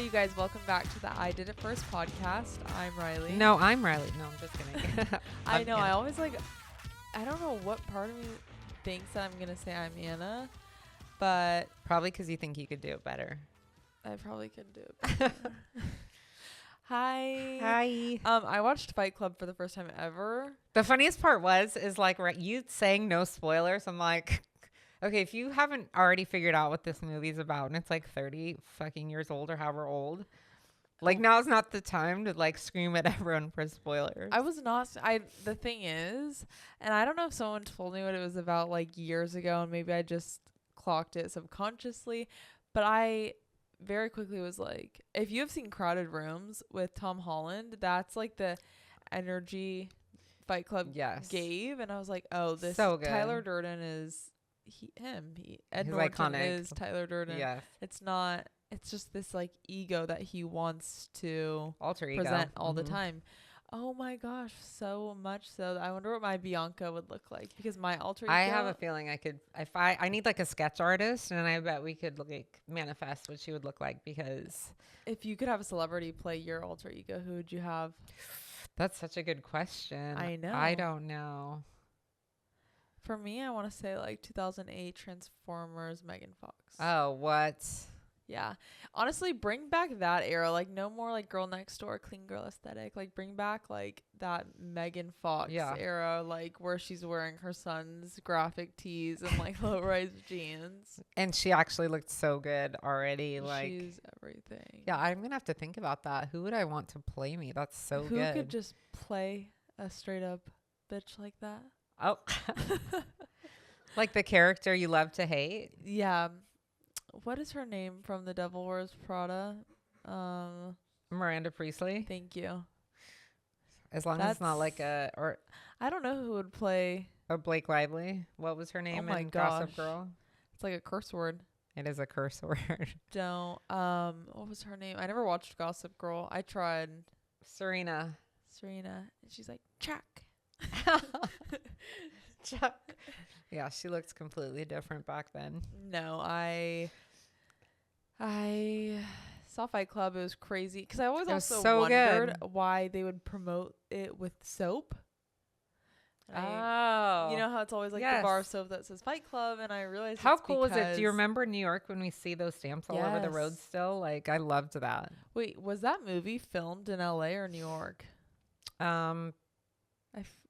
you guys. Welcome back to the I Did It First podcast. I'm Riley. No, I'm Riley. No, I'm just kidding. I know. I always I don't know what part of me thinks that I'm going to say I'm Anna, but Probably because you think you could do it better. I probably could do it better. Hi. Hi. I watched Fight Club for the first time ever. The funniest part is like you saying no spoilers. I'm like, okay, if you haven't already figured out what this movie's about and it's like 30 fucking years old or however old, like now is not the time to like scream at everyone for spoilers. I was not. The thing is, and I don't know if someone told me what it was about like years ago, and maybe I just clocked it subconsciously, but I very quickly was like, if you have seen Crowded Rooms with Tom Holland, that's like the energy Fight Club gave, and I was like, oh, this so good. Tyler Durden is Ed He's Norton iconic. is Tyler Durden. Yeah. It's not. It's just this like ego that he wants to Alter ego. present all the time. Oh my gosh, so much so. I wonder what my Bianca would look like, because my alter ego. I have a feeling I could, if I need like a sketch artist, and I bet we could like manifest what she would look like, because if you could have a celebrity play your alter ego, who would you have? that's such a good question. I know. I don't know. For me, I want to say like 2008 Transformers Megan Fox. Oh, what? Yeah. Honestly, bring back that era. Like, no more like Girl Next Door, clean girl aesthetic. Like, bring back like that Megan Fox era, like where she's wearing her son's graphic tees and like low-rise jeans. And she actually looked so good already. Like, she's everything. Yeah, I'm gonna have to think about that. Who would I want to play me? That's so Who good. Who could just play a straight up bitch like that? Oh, like the character you love to hate? Yeah. What is her name from The Devil Wears Prada? Miranda Priestley. Thank you. As long as it's not like or I don't know who would play. Or Blake Lively. What was her name in Gossip Girl? It's like a curse word. It is a curse word. Don't. What was her name? I never watched Gossip Girl. I tried. Serena. And she's like, Chuck. Chuck. Yeah, she looks completely different back then. No, I saw Fight Club. It was crazy because I always also wondered why they would promote it with soap. You know how it's always like the bar of soap that says Fight Club, and I realized how cool is it? Do you remember New York when we see those stamps all over the road still? Like, I loved that. Wait, was that movie filmed in LA or New York?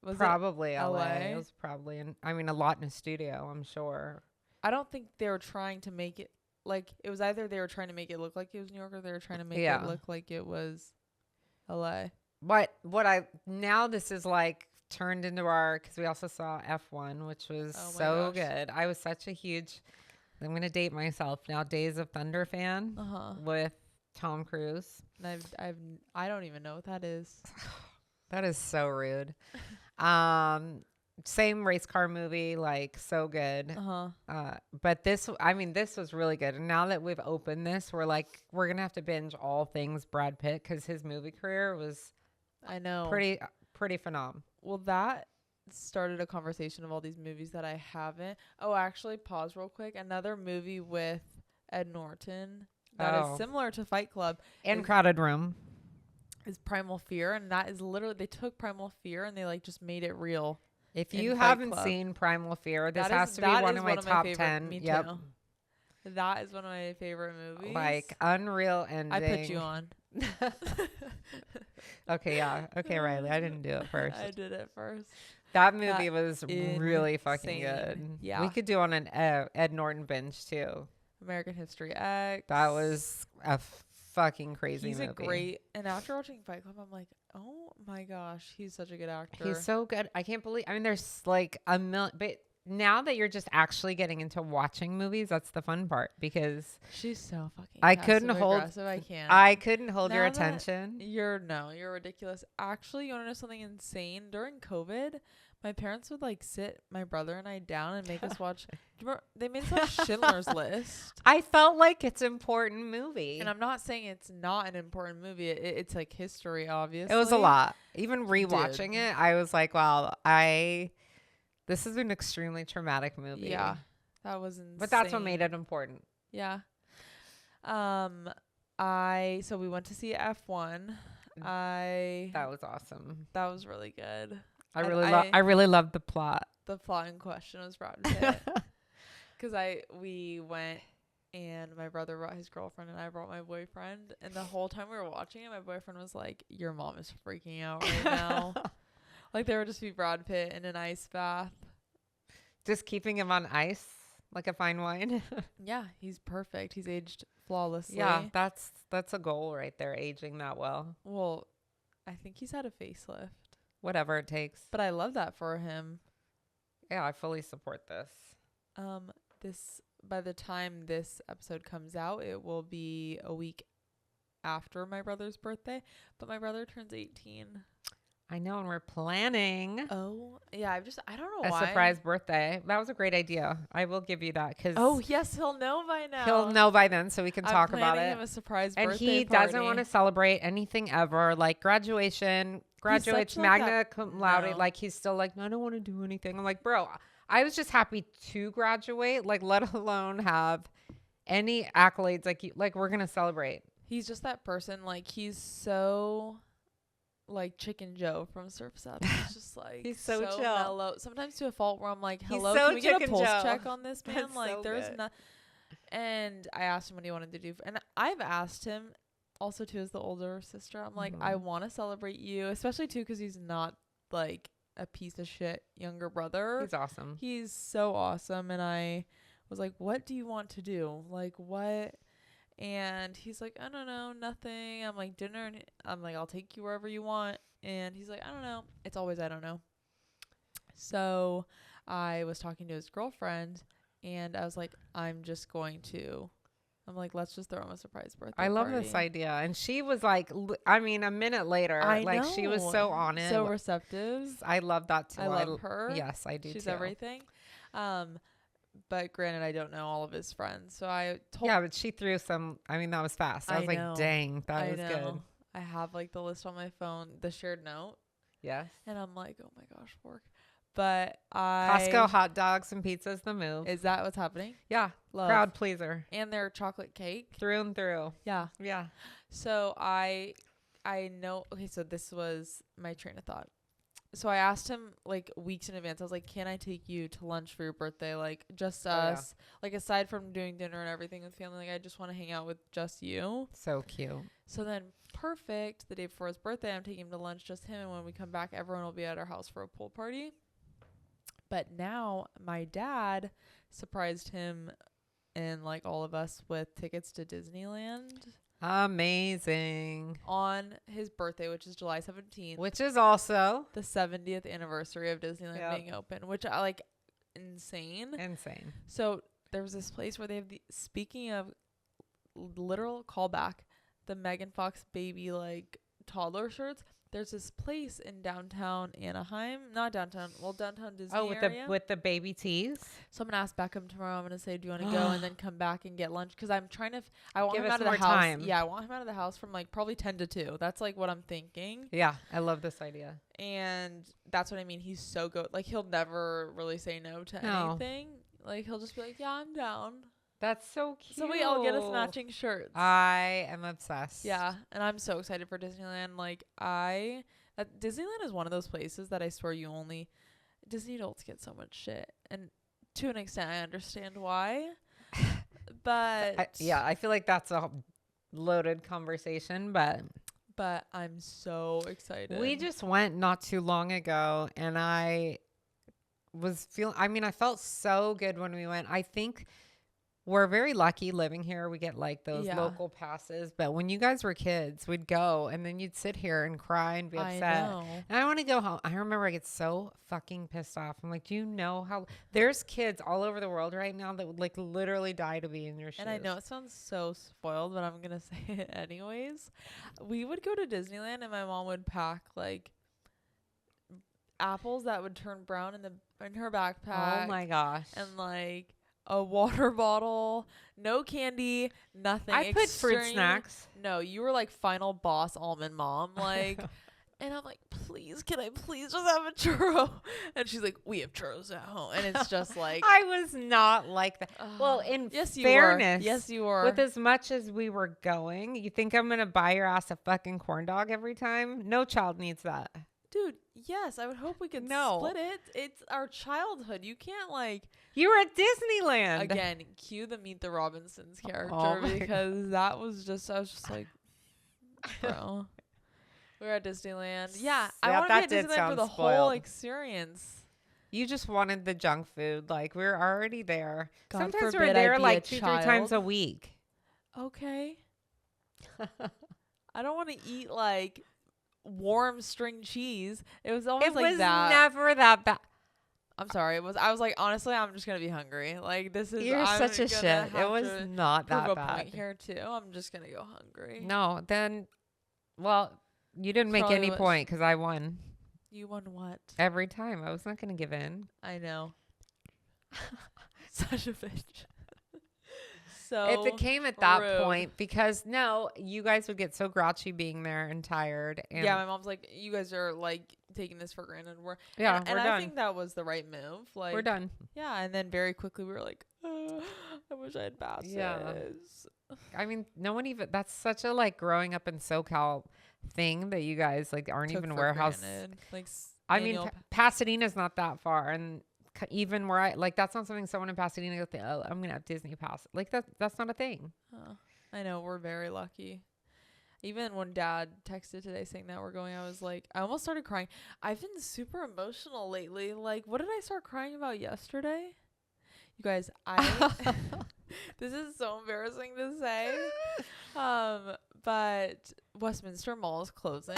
Was probably LA. It was probably a lot in a studio, I'm sure. I don't think they were trying to make it like it was either they were trying to make it look like it was New York, or they were trying to make it look like it was LA. But now this is like turned into because we also saw F1, which was so good. I was such a huge, I'm going to date myself now, Days of Thunder fan with Tom Cruise. And I don't even know what that is. That is so rude. Same race car movie, like so good. But this was really good. And now that we've opened this, we're gonna have to binge all things Brad Pitt, because his movie career was, I know, pretty phenomenal. Well, that started a conversation of all these movies that I haven't. Oh, actually, pause real quick. Another movie with Ed Norton that is similar to Fight Club and Crowded Room is Primal Fear, and that is literally, they took Primal Fear and they like just made it real. If you haven't seen Primal Fear, this has to be one of my top 10. Me too. That is one of my favorite movies. Like, unreal ending. I put you on. Okay, yeah. Okay, Riley, I didn't do it first. I did it first. That movie was really fucking good. Yeah. We could do on an Ed Norton binge too. American History X. That was a fucking crazy movie. He's a great, and after watching Fight Club, I'm like, oh my gosh, he's such a good actor. He's so good. I can't believe, there's like a million, but now that you're just actually getting into watching movies, that's the fun part, because she's so fucking I couldn't hold your attention. You're ridiculous. Actually, you want to know something insane? During COVID, my parents would like sit my brother and I down and make us watch. They made us watch Schindler's List. I felt like it's an important movie, and I'm not saying it's not an important movie. It's like history, obviously. It was a lot. Even rewatching it, I was like, wow, this is an extremely traumatic movie. Yeah, that was insane. But that's what made it important. Yeah. So we went to see F1. That was awesome. That was really good. I really loved the plot. The plot in question was Brad Pitt. Because we went and my brother brought his girlfriend and I brought my boyfriend. And the whole time we were watching it, my boyfriend was like, your mom is freaking out right now. Like there would just be Brad Pitt in an ice bath. Just keeping him on ice like a fine wine. Yeah, he's perfect. He's aged flawlessly. Yeah, that's a goal right there, aging that well. Well, I think he's had a facelift. Whatever it takes. But I love that for him. Yeah, I fully support this. By the time this episode comes out, it will be a week after my brother's birthday. But my brother turns 18. I know, and we're planning. Oh, yeah. I don't know why. A surprise birthday. That was a great idea. I will give you that. Oh, yes. He'll know by now. He'll know by then, so we can talk about it. I'm planning him a surprise and birthday he party. doesn't want to celebrate anything ever, like graduation, graduates, magna cum laude. No. Like, he's still like, I don't want to do anything. I'm like, bro, I was just happy to graduate, like, let alone have any accolades. Like we're going to celebrate. He's just that person. Like, he's so... like Chicken Joe from Surf's Up. He's just like he's so chill. Mellow. Sometimes to a fault where I'm like, hello, so can we get a pulse Joe. check on this man? That's like so there's good. not. And I asked him what he wanted to do, and I've asked him also too as the older sister. I'm like, I want to celebrate you, especially too because he's not like a piece of shit younger brother. He's awesome. He's so awesome, and I was like, what do you want to do? Like what? And he's like, I don't know, nothing. I'm like, dinner. And I'm like, I'll take you wherever you want. And he's like, I don't know. It's always, I don't know. So I was talking to his girlfriend and I was like, I'm like, let's just throw him a surprise birthday I love party. this idea. And she was like, a minute later, she was so on it. So receptive. I love that too. I love her. Yes, I do too. She's everything. But granted, I don't know all of his friends. So I told... Yeah, but she threw some... that was fast. I was like, dang, that was good. I have, like, the list on my phone, the shared note. Yes. And I'm like, oh, my gosh, fork. But Costco hot dogs and pizzas, the move. Is that what's happening? Yeah. Love. Crowd pleaser. And their chocolate cake. Through and through. Yeah. Yeah. So I know... Okay, so this was my train of thought. So I asked him like weeks in advance. I was like, can I take you to lunch for your birthday? Like just us. Yeah. Like aside from doing dinner and everything with family, like I just want to hang out with just you. So cute. So then perfect. The day before his birthday, I'm taking him to lunch, just him. And when we come back, everyone will be at our house for a pool party. But now my dad surprised him and like all of us with tickets to Disneyland. Amazing. On his birthday, which is July 17th. Which is also the 70th anniversary of Disneyland being open, which I like insane. So there was this place where they have speaking of literal callback, the Megan Fox baby like toddler shirts. There's this place in downtown Anaheim, not downtown, downtown Disney area. with the baby tees. So I'm gonna ask Beckham tomorrow. I'm gonna say, do you want to go and then come back and get lunch? Because I'm trying to. I want him out of the house. Time. Yeah, I want him out of the house from like probably 10 to 2. That's like what I'm thinking. Yeah, I love this idea. And that's what I mean. He's so good. Like he'll never really say no to anything. Like he'll just be like, yeah, I'm down. That's so cute. So we all get us matching shirts. I am obsessed. Yeah, and I'm so excited for Disneyland. Like Disneyland is one of those places that I swear Disney adults get so much shit, and to an extent I understand why. But I feel like that's a loaded conversation, but I'm so excited. We just went not too long ago, and I felt so good when we went. I think we're very lucky living here. We get like those local passes. But when you guys were kids, we'd go and then you'd sit here and cry and be upset. I know. And I want to go home. I remember I get so fucking pissed off. I'm like, do you know how there's kids all over the world right now that would like literally die to be in your shoes? And I know it sounds so spoiled, but I'm going to say it anyways. We would go to Disneyland and my mom would pack like apples that would turn brown in her backpack. Oh my gosh. And like a water bottle, no candy, nothing. I put fruit snacks. No, you were like final boss almond mom. Like And I'm like, please, can I please just have a churro? And she's like, we have churros at home. And it's just like, I was not like that. Well, in yes, you fairness, were. Yes, you were. with as much as we were going, you think I'm going to buy your ass a fucking corn dog every time? No child needs that. Dude, yes, I would hope we could No. split it. It's our childhood. You can't like, You were at Disneyland. again, cue the Meet the Robinsons character Oh my because that was just, I was just like, bro. We were at Disneyland. Yeah, I Yeah, want to that be at did Disneyland for sound the whole spoiled. experience. You just wanted the junk food. Like, we were already there. God Sometimes we're forbid I there be like a 2-3 times child. a week. Okay. I don't want to eat like warm string cheese. It was always It like was that. never that bad. I'm sorry. I was like, honestly, I'm just gonna be hungry. Like this is. You're I'm such a gonna shit. It have was to not prove that a bad. point here too. I'm just gonna go hungry. No, then, well, you didn't make Probably any what point because I won You won what? every time. I was not going to give in. I know. Such a bitch. So If it came at that rude. point, because no, you guys would get so grouchy being there and tired. And yeah, my mom's like, you guys are like taking this for granted. We're yeah, and we're I done. think that was the right move. Like We're done. Yeah, and then very quickly we were like, I wish I had passes. Yeah. I mean, no one even. That's such a like growing up in SoCal thing that you guys like aren't Took even for warehouse. granted. Like I mean, annual Pasadena's not that far, and even where I like that's not something someone in Pasadena goes, oh, I'm gonna have Disney Pass. Like that's not a thing. I know, we're very lucky. Even when Dad texted today saying that we're going, I was like, I almost started crying. I've been super emotional lately. Like, what did I start crying about yesterday? You guys, this is so embarrassing to say. But Westminster Mall is closing.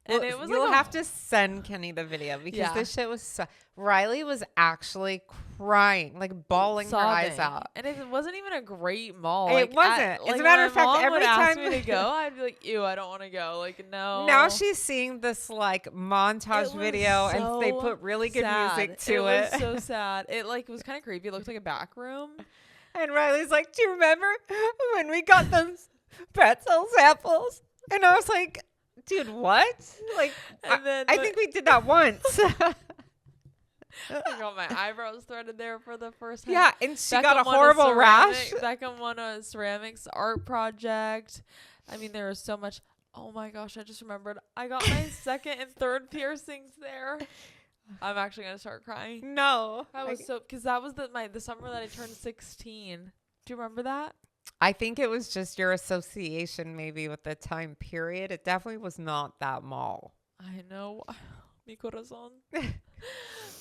And Well, it was you'll like have to send Kenny the video because Yeah. this shit was Riley was actually crying, like bawling her eyes sobbing. out. And it wasn't even a great mall. It wasn't. As a when matter my of fact, mom every would ask time- me to go, I'd be like, ew, I don't want to go. Like, no. Now she's seeing this like montage It was video and they so put really good sad. music to It it. was so sad. It like was kind of creepy. It looked like a back room. And Riley's like, do you remember when we got those pretzel samples? And I was like, dude, what? Like, And then I think we did that once. I got my eyebrows threaded there for the first time. Yeah, and she Beckham got a won horrible ceramic- rash. Beckham won a ceramics art project. I mean, there was so much. Oh my gosh, I just remembered. I got my second and third piercings there. I'm actually gonna start crying. No. That was because that was the summer that I turned 16. Do you remember that? I think it was just your association maybe with the time period. It definitely was not that mall. I know, mi corazón.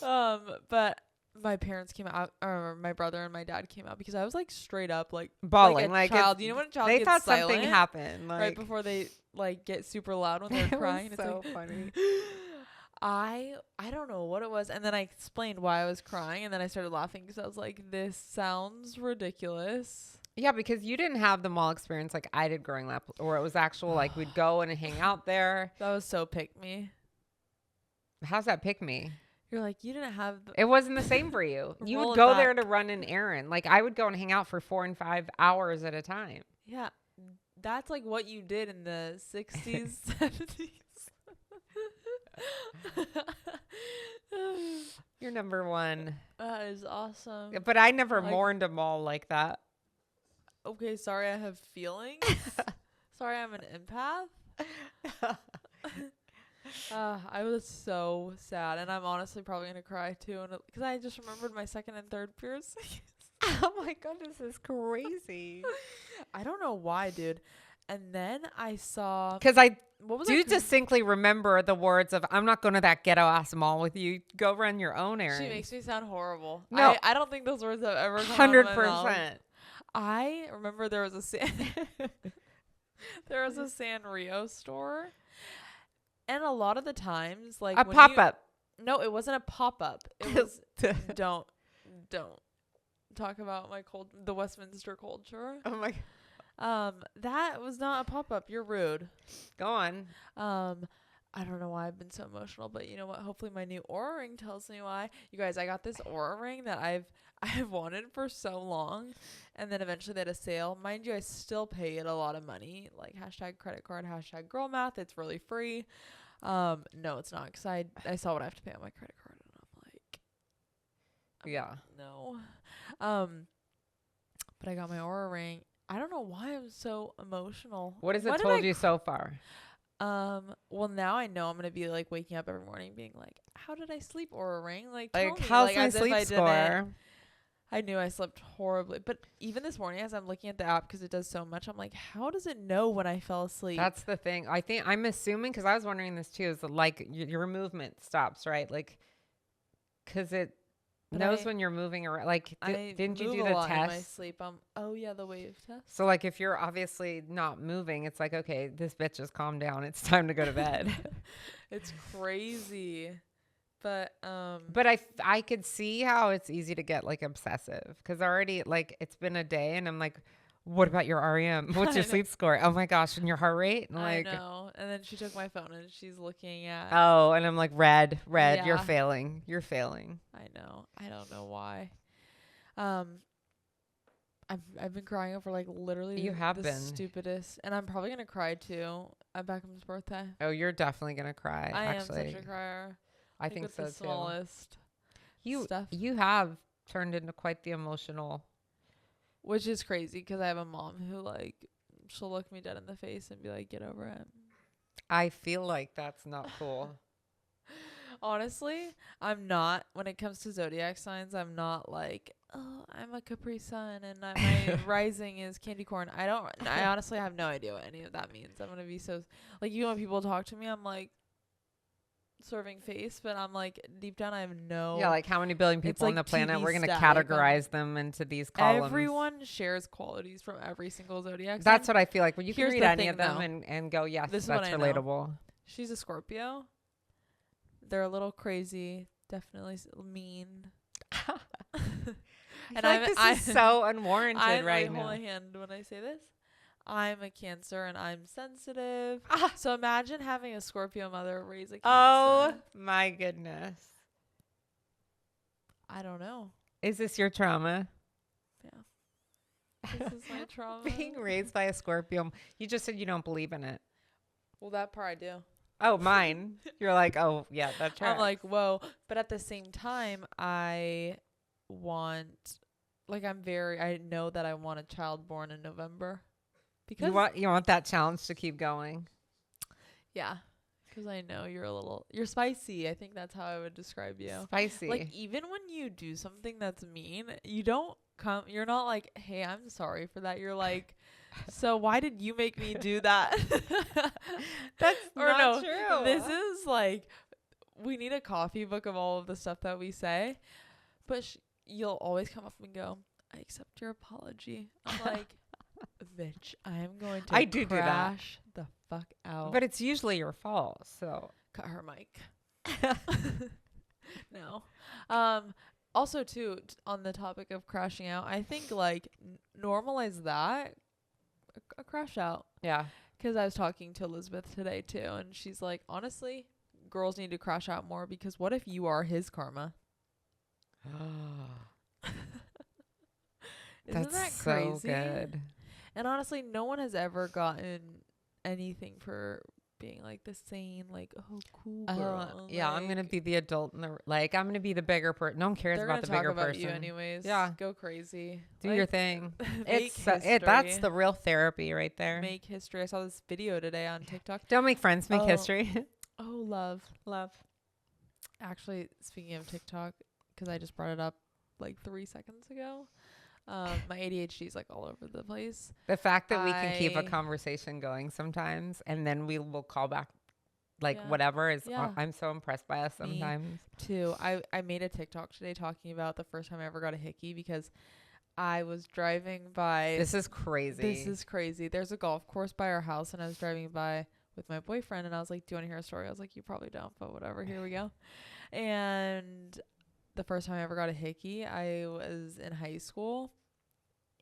But my parents came out, or my brother and my dad came out because I was like straight up like Bawling. like a child. You know when a child they gets thought silent something happened. Like, right before they like get super loud when they're it crying. was It's so like, funny. I don't know what it was, and then I explained why I was crying, and then I started laughing because I was like, this sounds ridiculous. Yeah, because you didn't have the mall experience like I did growing up, or it was actual like we'd go and hang out there. That was so pick me. How's that pick me? You're like, you didn't have the It wasn't the same for you. You Roll would it go there back. to run an errand. Like I would go and hang out for 4 and 5 hours at a time. Yeah, that's like what you did in the 60s, 70s. You're number one. That is awesome. But I never Like- mourned a mall like that. Okay, sorry I have feelings. Sorry I'm an empath. I was so sad, and I'm honestly probably gonna cry too, because I just remembered my second and third piercings. Oh my god, this is crazy. I don't know why, dude. And then I saw Because I what was do I cra- distinctly remember the words of "I'm not going to that ghetto ass mall with you. Go run your own errands." She makes me sound horrible. No. I don't think those words have ever come out of my mouth. 100%. I remember there was a there was a Sanrio store, and a lot of the times, like A when pop up. No, it wasn't a pop up. It was don't talk about the Westminster culture. Oh my. That was not a pop up. You're rude. Go on. I don't know why I've been so emotional, but you know what? Hopefully my new Aura ring tells me why. You guys, I got this Aura ring that I've wanted for so long, and then eventually they had a sale. Mind you, I still pay it a lot of money, like hashtag credit card, hashtag girl math. It's really free. No, it's not, because I saw what I have to pay on my credit card, and I'm like, Yeah. no. But I got my Aura ring. I don't know why I'm so emotional. What has Why it did told you so far? Well, now I know I'm gonna be like waking up every morning being like, how did I sleep, Aura ring? Like, tell Like, me, how's like, my as if sleep I didn't. score? I knew I slept horribly, but even this morning as I'm looking at the app, because it does so much, I'm like, how does it know when I fell asleep? That's the thing. I think I'm assuming, because I was wondering this too, is that, like, your movement stops, right? Like, because it But knows when you're moving around. Like, I didn't you move do a the lot in my test? sleep. Oh yeah, the wave test. So, like, if you're obviously not moving, it's like, okay, this bitch just calm down. It's time to go to bed. It's crazy. But But I could see how it's easy to get, like, obsessive, because already, like, it's been a day and I'm like, what about your REM? What's your sleep score? Oh my gosh, and your heart rate? And I like, know. And then she took my phone and she's looking at. oh, and I'm like, red, you're Yeah. failing. You're failing. I know. I don't know why. I've been crying over like literally You have the been. stupidest, and I'm probably gonna cry too at Beckham's birthday. Oh, you're definitely gonna cry. I Actually, am such a crier. I think with so the too. smallest stuff, You have turned into quite the emotional. which is crazy because I have a mom who like she'll look me dead in the face and be like, "Get over it." I feel like that's not cool. Honestly, I'm not. When it comes to zodiac signs, I'm not like, oh, I'm a Capri Sun and my rising is candy corn. I honestly have no idea what any of that means. I'm gonna be so like, when people talk to me, I'm like serving face, but I'm like deep down I have no. Yeah, like how many billion people on like the planet? TV We're gonna static categorize them into these columns. Everyone shares qualities from every single zodiac sign. That's what I feel like. When you can Here's read the any thing, of them though. and go, yes, This is that's what I know. relatable. She's a Scorpio. They're a little crazy, definitely mean. And this is so unwarranted right now. Hold my hand when I say this. I'm a Cancer and I'm sensitive. So imagine having a Scorpio mother raise a Cancer. Oh my goodness. I don't know. Is this your trauma? Yeah. This is my trauma. Being raised by a Scorpio. You just said you don't believe in it. Well, that part I do. Oh, mine. You're like, oh, yeah, that's right. I'm like, whoa. But at the same time, I want, like, I know that I want a child born in November. Because you want that challenge to keep going. Yeah. Because I know you're spicy. I think that's how I would describe you. Spicy. Like, even when you do something that's mean, you're not like, hey, I'm sorry for that. You're like, so why did you make me do that? That's not true. This is like, we need a coffee book of all of the stuff that we say. But you'll always come up and go, I accept your apology. I'm like, bitch, I'm going to crash the fuck out. But it's usually your fault, so. Cut her mic. No. Also, too, on the topic of crashing out, I think, like, normalize that. A crash out. Yeah. Because I was talking to Elizabeth today, too, and she's like, honestly, girls need to crash out more because what if you are his karma? Isn't that crazy? So good. And honestly, no one has ever gotten anything for being like the sane, like, oh, cool girl. Yeah, like, I'm gonna be the adult and I'm gonna be the bigger person. No one cares about the bigger person. You anyways. Yeah, go crazy. Do your thing. Make that's the real therapy right there. Make history. I saw this video today on TikTok. Don't make friends, make history. Oh, love. Actually, speaking of TikTok, because I just brought it up like 3 seconds ago. My ADHD is like all over the place. The fact that we can keep a conversation going sometimes and then we will call back whatever is I'm so impressed by us sometimes. Me too. I made a TikTok today talking about the first time I ever got a hickey because I was driving by. This is crazy. There's a golf course by our house and I was driving by with my boyfriend and I was like, do you want to hear a story? I was like, you probably don't, but whatever. Here we go. And the first time I ever got a hickey, I was in high school.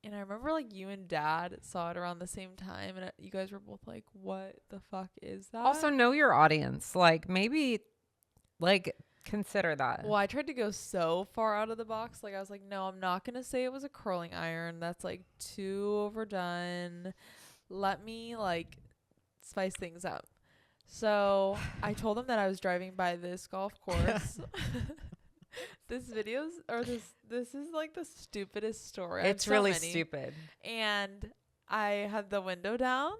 And I remember, like, you and Dad saw it around the same time. And you guys were both like, what the fuck is that? Also, know your audience. Like, maybe, like, consider that. Well, I tried to go so far out of the box. Like, I was like, no, I'm not going to say it was a curling iron. That's, like, too overdone. Let me, like, spice things up. So I told him that I was driving by this golf course. This is like the stupidest story. I have It's so really many. stupid. And I had the window down.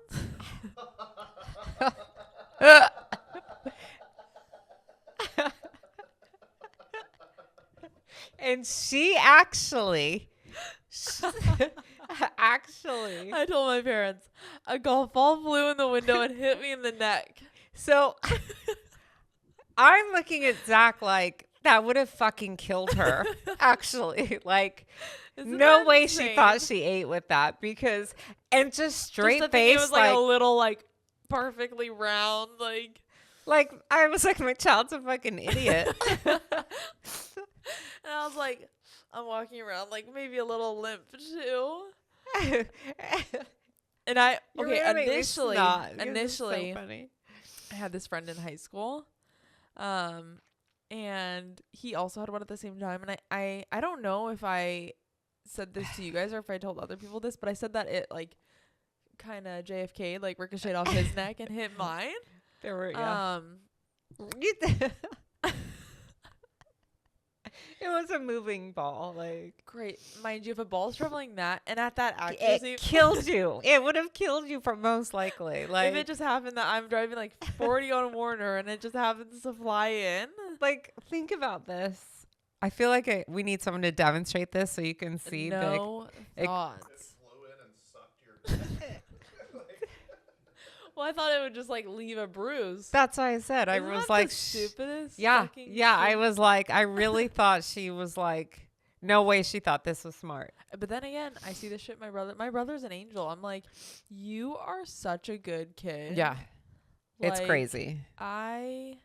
And she actually, actually. I told my parents a golf ball flew in the window and hit me in the neck. So I'm looking at Zach like that would have fucking killed her. Actually, like Isn't no that way she insane? thought she ate with that because and just straight Just to think face it was like like a little like perfectly round like I was like my child's a fucking idiot. and I was like, I'm walking around like maybe a little limp too. And I You're okay gonna make me initially snot because it's so initially funny. I had this friend in high school, and he also had one at the same time. And I don't know if I said this to you guys or if I told other people this, but I said that it like kind of JFK like ricocheted off his neck and hit mine. There were it was a moving ball, like Great, mind you, if a ball's traveling that and at that it accuracy, killed you. It would have killed you for most likely. Like if it just happened that I'm driving like 40 on Warner and it just happens to fly in, like think about this. I feel like we need someone to demonstrate this so you can see no it- thoughts. It flew in and sucked your Well, I thought it would just like leave a bruise. That's why I said I Isn't was that like the stupidest. yeah, fucking yeah. I thing? was like, I really thought she was like, no way she thought this was smart. But then again, I see this shit. My brother's an angel. I'm like, you are such a good kid. Yeah, it's Like, crazy. I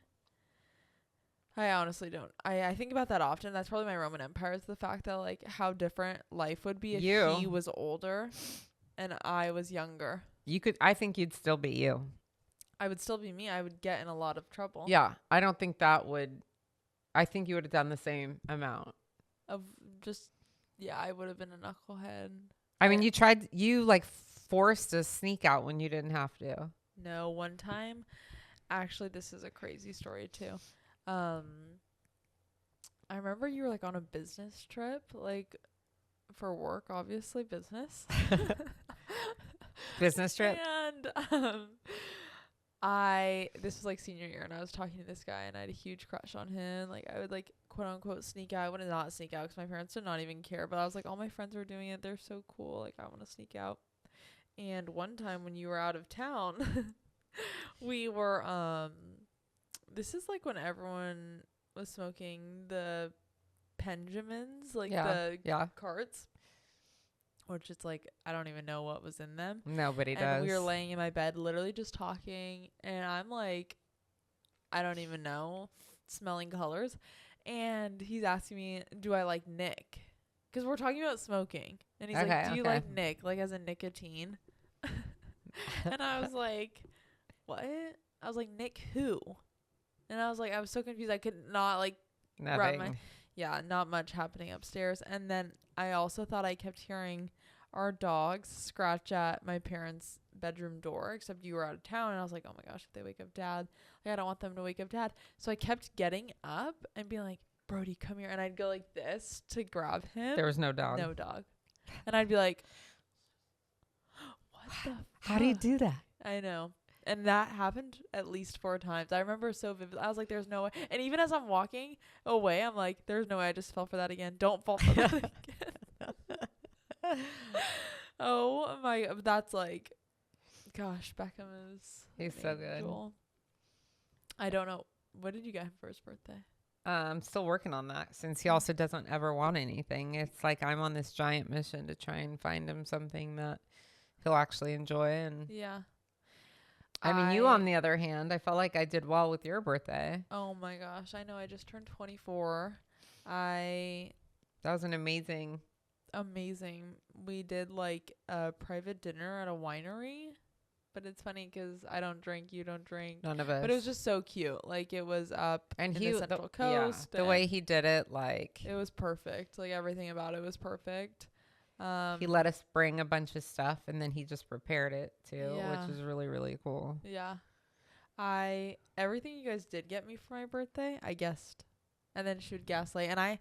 honestly don't. I think about that often. That's probably my Roman Empire. Is the fact that like how different life would be if You. he was older and I was younger. You could. I think you'd still be you. I would still be me. I would get in a lot of trouble. Yeah, I don't think that would. I think you would have done the same amount. Of just I would have been a knucklehead. I mean, you like forced a sneak out when you didn't have to. No, one time, actually, this is a crazy story too. I remember you were like on a business trip, like for work, obviously business. Business trip. And this was like senior year, and I was talking to this guy, and I had a huge crush on him. Like I would like quote unquote sneak out. I would not sneak out because my parents did not even care. But I was like, all my friends were doing it. They're so cool. Like I want to sneak out. And one time when you were out of town, we were this is like when everyone was smoking the Benjamins, like the carts, which it's like I don't even know what was in them. Nobody And does. we were laying in my bed, literally just talking, and I'm like, I don't even know, smelling colors, and he's asking me, do I like Nick? Because we're talking about smoking, and he's like, do you like Nick, like as in nicotine? And I was like, what? I was like, Nick who? And I was like, I was so confused. I could not like wrap Nothing. not much happening upstairs. And then I also thought I kept hearing our dogs scratch at my parents' bedroom door, except you were out of town. And I was like, oh my gosh, if they wake up dad, like I don't want them to wake up dad. So I kept getting up and being like, Brody, come here. And I'd go like this to grab him. There was no dog. No dog. And I'd be like, what the fuck? How do you do that? I know. And that happened at least 4 times. I remember so vividly. I was like, there's no way. And even as I'm walking away, I'm like, there's no way I just fell for that again. Don't fall for that again. Oh my, that's like, gosh, Beckham is. He's an so good. angel. I don't know. What did you get him for his birthday? I'm still working on that since he also doesn't ever want anything. It's like I'm on this giant mission to try and find him something that he'll actually enjoy. And Yeah. I mean, you on the other hand, I felt like I did well with your birthday. Oh my gosh, I know. I just turned 24. That was an amazing. We did like a private dinner at a winery, but it's funny because I don't drink, you don't drink. None of us. But it was just so cute. Like it was up and in he the Central Coast. the way he did it, like it was perfect. Like everything about it was perfect. He let us bring a bunch of stuff, and then he just prepared it too, Yeah. which was really, really cool. Yeah. Everything you guys did get me for my birthday, I guessed. And then she would gaslight. And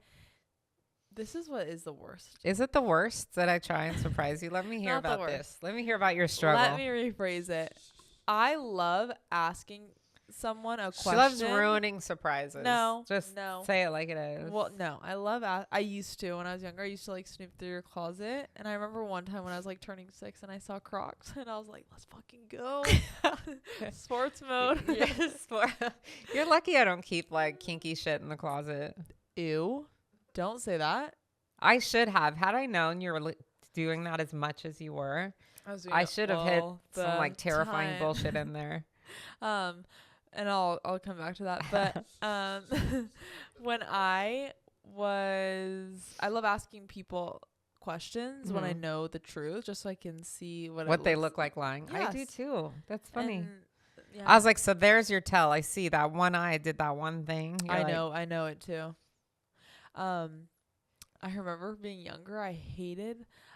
this is what is the worst. Is it the worst that I try and surprise you? Let me hear Not the about worst. this. Let me hear about your struggle. Let me rephrase it. I love asking someone a question. She loves ruining surprises. No. Just no. say it like it is. Well, no. I used to when I was younger. I used to like snoop through your closet. And I remember one time when I was like turning 6 and I saw Crocs and I was like, let's fucking go. Sports mode. Yes. You're lucky I don't keep like kinky shit in the closet. Ew. Don't say that. I should have. Had I known you were doing that as much as you were, I should have hit some like terrifying bullshit in there. And I'll come back to that. But when I love asking people questions when I know the truth, just so I can see what they look like lying. Yes. I do too. That's funny. And, yeah. I was like, so there's your tell. I see that one eye did that one thing. I know it too. I remember being younger.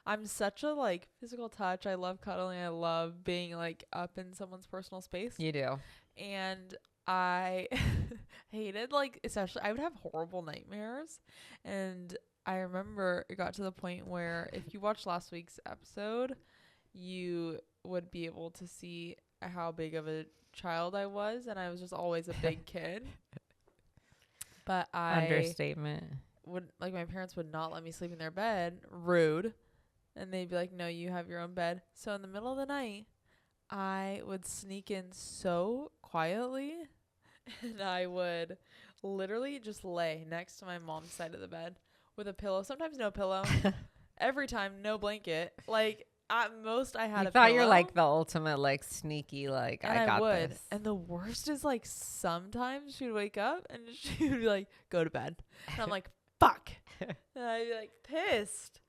I'm such a like physical touch. I love cuddling. I love being like up in someone's personal space. You do. And I hated like, especially I would have horrible nightmares. And I remember it got to the point where if you watched last week's episode, you would be able to see how big of a child I was. And I was just always a big kid. But Understatement. My parents would not let me sleep in their bed. Rude. And they'd be like, no, you have your own bed. So in the middle of the night, I would sneak in so quietly and I would literally just lay next to my mom's side of the bed with a pillow. Sometimes no pillow. Every time, no blanket. Like at most I had a pillow. You're like the ultimate like sneaky, like and I got would. this. And the worst is like sometimes she'd wake up and she would be like, go to bed. And I'm like, fuck. And I'd be like pissed.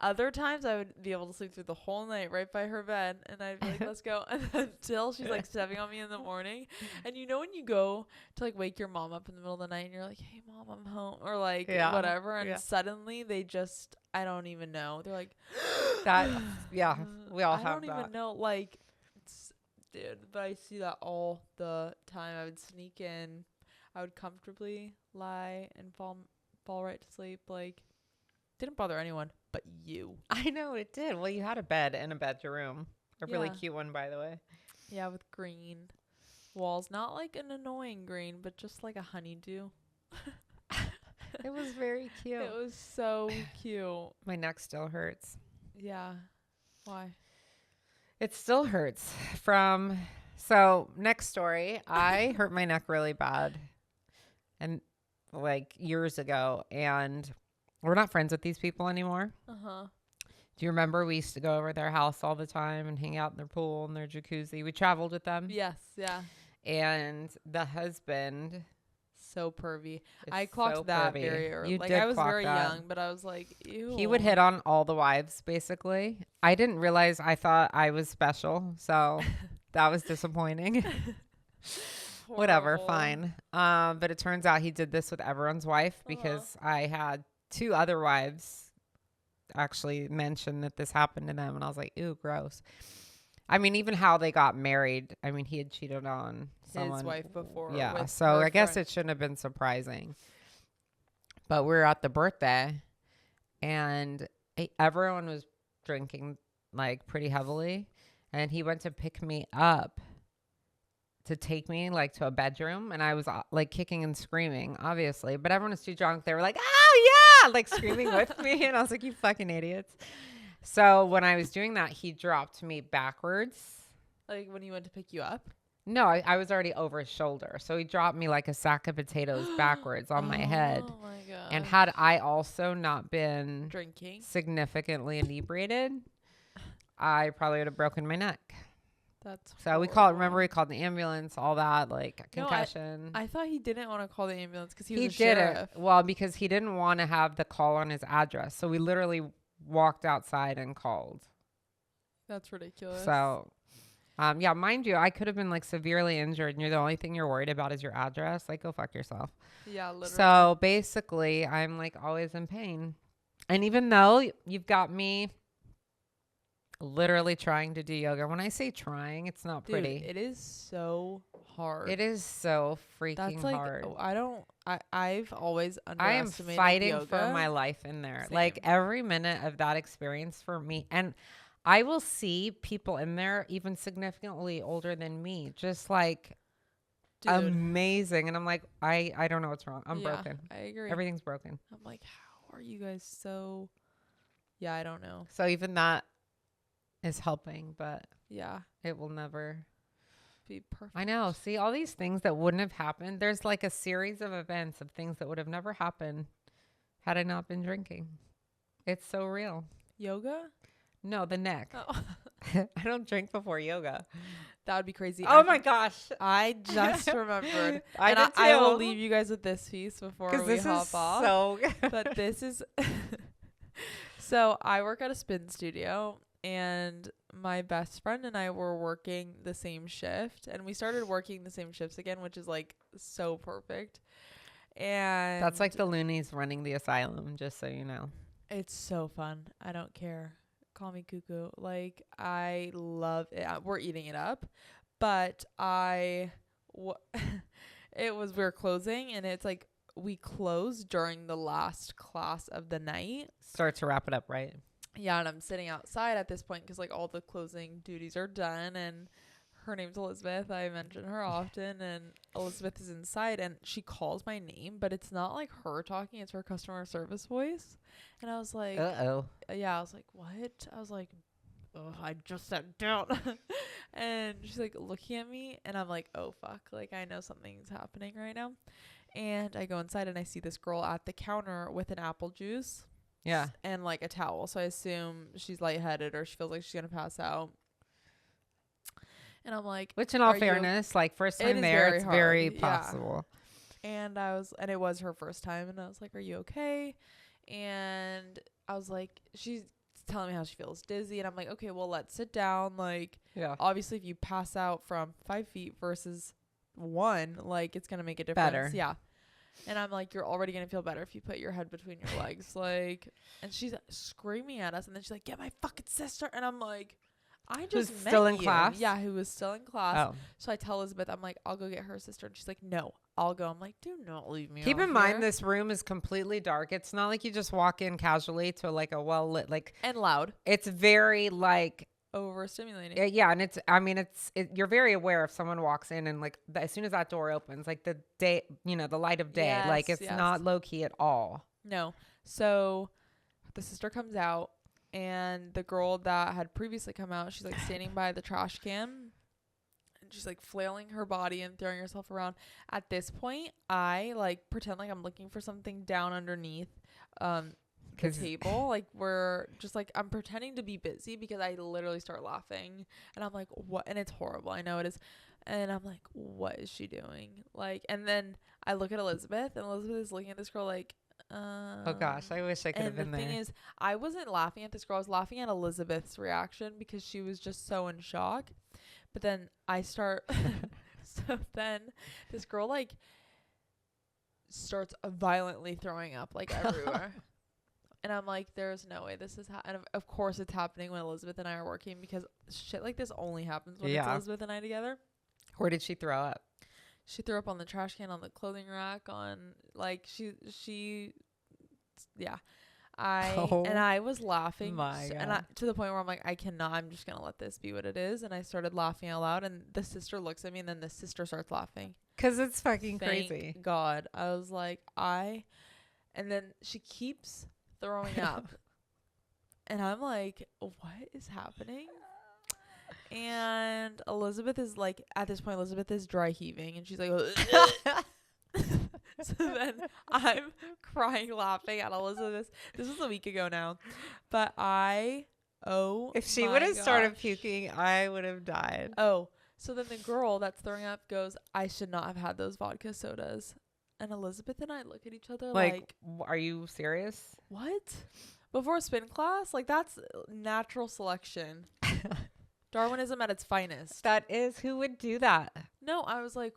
Other times I would be able to sleep through the whole night right by her bed and I'd be like, let's go. And until she's like stepping on me in the morning. And you know when you go to like wake your mom up in the middle of the night and you're like, hey mom, I'm home, or like whatever, and suddenly they just, I don't even know. They're like that yeah, we all have that. I don't even know, like dude, but I see that all the time. I would sneak in, I would comfortably lie and fall right to sleep. Like didn't bother anyone but you. I know it did. Well, you had a bed and a bedroom. A really cute one, by the way. Yeah, with green walls. Not like an annoying green, but just like a honeydew. It was very cute. It was so cute. My neck still hurts. Yeah. Why? It still hurts from... So, next story. I hurt my neck really bad. And like years ago. And... we're not friends with these people anymore. Uh-huh. Do you remember we used to go over their house all the time and hang out in their pool and their jacuzzi? We traveled with them. Yes, yeah. And the husband... so pervy. I clocked that very early. You like did I was clock very that. young, but I was like, ew. He would hit on all the wives, basically. I didn't realize I thought I was special. So that was disappointing. Whatever, fine. But it turns out he did this with everyone's wife because I had 2 other wives actually mention that this happened to them. And I was like, ew, gross. I mean, even how they got married. I mean, he had cheated on someone. His wife before. Yeah. So I guess it shouldn't have been surprising. But we were at the birthday and everyone was drinking like pretty heavily. And he went to pick me up to take me like to a bedroom, and I was like kicking and screaming, obviously, but everyone was too drunk. They were like, oh yeah, like screaming with me. And I was like, you fucking idiots. So when I was doing that, he dropped me backwards. Like when he went to pick you up? No, I was already over his shoulder. So he dropped me like a sack of potatoes backwards on my head. Oh my God. And had I also not been drinking significantly inebriated, I probably would have broken my neck. That's so horrible. we called the ambulance, all that, like concussion. No, I thought he didn't want to call the ambulance because he was a did sheriff. It. Well, because he didn't want to have the call on his address. So we literally walked outside and called. That's ridiculous. So, yeah, mind you, I could have been like severely injured and you're the only thing you're worried about is your address. Like, go fuck yourself. Yeah, literally. So basically, I'm like always in pain. And even though you've got me literally trying to do yoga. When I say trying, it's not Dude, pretty. it is so hard. It is so freaking That's like, hard. I've always I am underestimated fighting yoga. for my life in there. Same. Like every minute of that experience for me. And I will see people in there even significantly older than me, just like Dude, amazing. And I'm like, I don't know what's wrong. I'm yeah, broken. I agree. Everything's broken. I'm like, how are you guys so? Yeah, I don't know. So even that is helping, but Yeah, it will never. be perfect. I know. See, all these things that wouldn't have happened. There's like a series of events of things that would have never happened had I not been drinking. It's so real. Yoga? No, the neck. Oh, I don't drink before yoga. that would be crazy. Oh my gosh. I just remembered. I And did I will too. leave you guys with this piece before Because we this hop is off. so But this is so I work at a spin studio, and my best friend and I were working the same shift, and we started working the same shifts again, which is like so perfect. And That's like the loonies running the asylum, just so you know. it's so fun. I don't care. Call me cuckoo. Like, I love it. We're eating it up, but we were closing, and it's like we closed during the last class of the night. Start to wrap it up, right? Yeah, and I'm sitting outside at this point because like all the closing duties are done, and her name's Elizabeth. I mention her often, and Elizabeth is inside, and she calls my name, but it's not like her talking; it's her customer service voice. And I was like, Uh-oh. yeah, I was like, what? I was like, oh, I just sat down. And she's like looking at me, and I'm like, oh fuck, like I know something's happening right now. And I go inside, and I see this girl at the counter with an apple juice. Yeah. And like a towel. So I assume she's lightheaded or she feels like she's going to pass out. And I'm like, Which in all are you- fairness, like first It time is there, very it's very hard, yeah. possible. and it was her first time. And I was like, are you okay? And I was like, she's telling me how she feels dizzy. And I'm like, okay, well, let's sit down. Like, Yeah. obviously, if you pass out from 5 feet versus 1, like, it's going to make a difference. Better. Yeah. And I'm like, you're already going to feel better if you put your head between your legs. Like, and she's screaming at us. And then she's like, get my fucking sister. And I'm like, I just Who's met still in you. class? Yeah, who was still in class. Oh. So I tell Elizabeth, I'm like, I'll go get her sister. And she's like, no, I'll go. I'm like, do not leave me Keep out in mind, here. this room is completely dark. It's not like you just walk in casually to like a well lit, like And loud. it's very like, Overstimulating. yeah. And you're very aware if someone walks in and like as soon as that door opens, like the day, the light of day, like Yes, it's yes. not low key at all. No. So the sister comes out, and the girl that had previously come out, she's like standing by the trash can, and she's like flailing her body and throwing herself around. At this point, I like pretend like I'm looking for something down underneath the 'Cause- table. Like we're just like, I'm pretending to be busy because I literally start laughing, and I'm like, what? And it's horrible. I know it is. And I'm like, what is she doing? Like, and then I look at Elizabeth, and Elizabeth is looking at this girl like, Oh gosh, I wish I could have and the been there. thing is, I wasn't laughing at this girl. I was laughing at Elizabeth's reaction because she was just so in shock. But then I start, so then this girl like starts violently throwing up like everywhere. And I'm like, there's no way this is and of course it's happening when Elizabeth and I are working, because shit like this only happens when it's Yeah. Elizabeth and I together. Where did she throw up? She threw up on the trash can, on the clothing rack, on like yeah. And I was laughing my and God. to the point where I'm like, I'm just gonna let this be what it is. And I started laughing out loud, and the sister looks at me, and then the sister starts laughing. 'Cause it's fucking Thank crazy. God. I was like, and then she keeps throwing up, and I'm like, what is happening? And Elizabeth is like, at this point, Elizabeth is dry heaving, and she's like, so then I'm crying, laughing at Elizabeth. This was a week ago now, but If she would have started puking, I would have died. Oh, so then the girl that's throwing up goes, I should not have had those vodka sodas. And Elizabeth and I look at each other like Are you serious? what? Before spin class? Like, that's natural selection. Darwinism at its finest. That is, who would do that? No, I was like,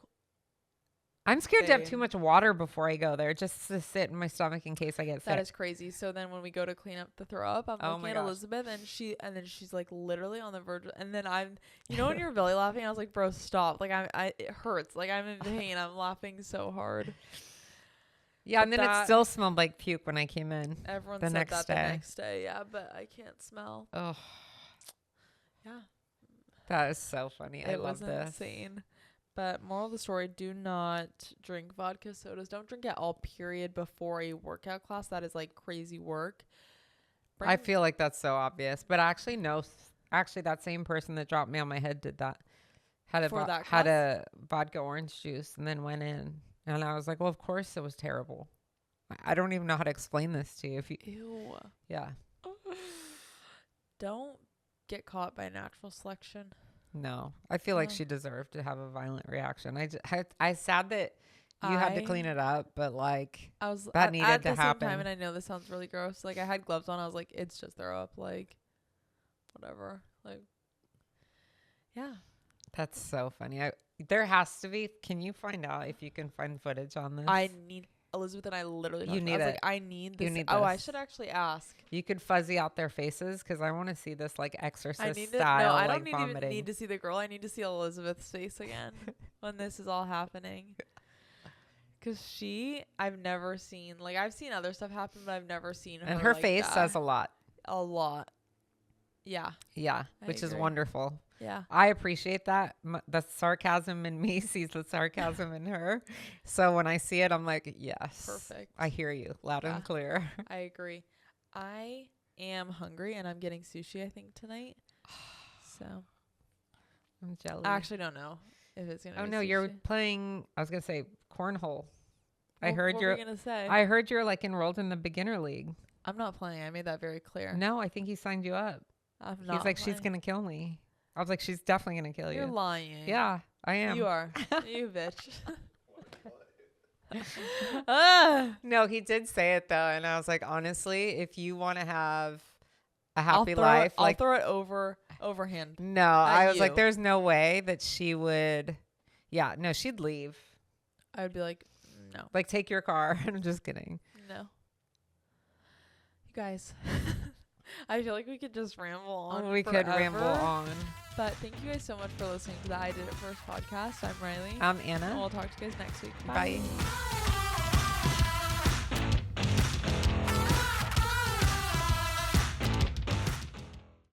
I'm scared to have thing. too much water before I go there, just to sit in my stomach in case I get That sick. is crazy. So then when we go to clean up the throw up, I'm Oh looking my at gosh. Elizabeth and then she's like literally on the verge and then I'm, you know, when you're belly laughing, I was like, bro, stop. Like it hurts. Like I'm in pain. I'm laughing so hard. Yeah, and But then it that- still smelled like puke when I came in. Everyone The said next that day. the next day. Yeah, but I can't smell. Oh, Yeah. that is so funny. I It love was this. insane. But moral of the story, do not drink vodka sodas. Don't drink at all, period, before a workout class. That is like crazy work. I feel like that's so obvious, but actually no. Actually, that same person that dropped me on my head did that. Had a vodka orange juice and then went in, and I was like, well, of course it was terrible. I don't even know how to explain this to you. Ew. Yeah, Don't get caught by natural selection. no, I feel like No. she deserved to have a violent reaction. I sad that you had to clean it up, but like I was that at needed the to same happen. time, and I know this sounds really gross. Like I had gloves on. I was like, it's just throw up. Like, whatever. Like, yeah. That's so funny. There has to be. Can you find out if you can find footage on this? I need Elizabeth and I literally. You talked about it. need I was it. like, I need this. You need Oh, I this. should actually ask. You could fuzzy out their faces because I want to see this like I exorcist need to. style No, I like don't vomiting. even need to see the girl. I need to see Elizabeth's face again when this is all happening. Cause I've never seen. Like I've seen other stuff happen, but I've never seen her. And her like face that. says a lot. A lot. Yeah. Yeah, I which is agree. wonderful. Yeah. I appreciate that. The sarcasm in me sees the sarcasm in her. So when I see it, I'm like, yes. Perfect. I hear you loud Yeah. and clear. I agree. I am hungry and I'm getting sushi, I think, tonight. So I'm jealous. I actually don't know if it's gonna Oh be no, you're sushi. playing. I was gonna say cornhole. I What heard were you're. we gonna say? I heard you're like enrolled in the beginner league. I'm not playing. I made that very clear. No, I think he signed you up. I'm not He's like, she's playing. gonna kill me. I was like, she's definitely gonna kill You're you. lying. Yeah, I am. You are. You bitch. No, he did say it though, and I was like, honestly, if you want to have a I'll happy throw life, I'll like, throw it overhand. no, I was like, you. there's no way that she would. Yeah, no, she'd leave. I would be like, no, Like, take your car. I'm just kidding. no. You guys, I feel like we could just ramble on. We could ramble forever. on. But thank you guys so much for listening to the I Did It First podcast. I'm Riley. I'm and Anna. we'll talk to you guys next week. Bye. Bye.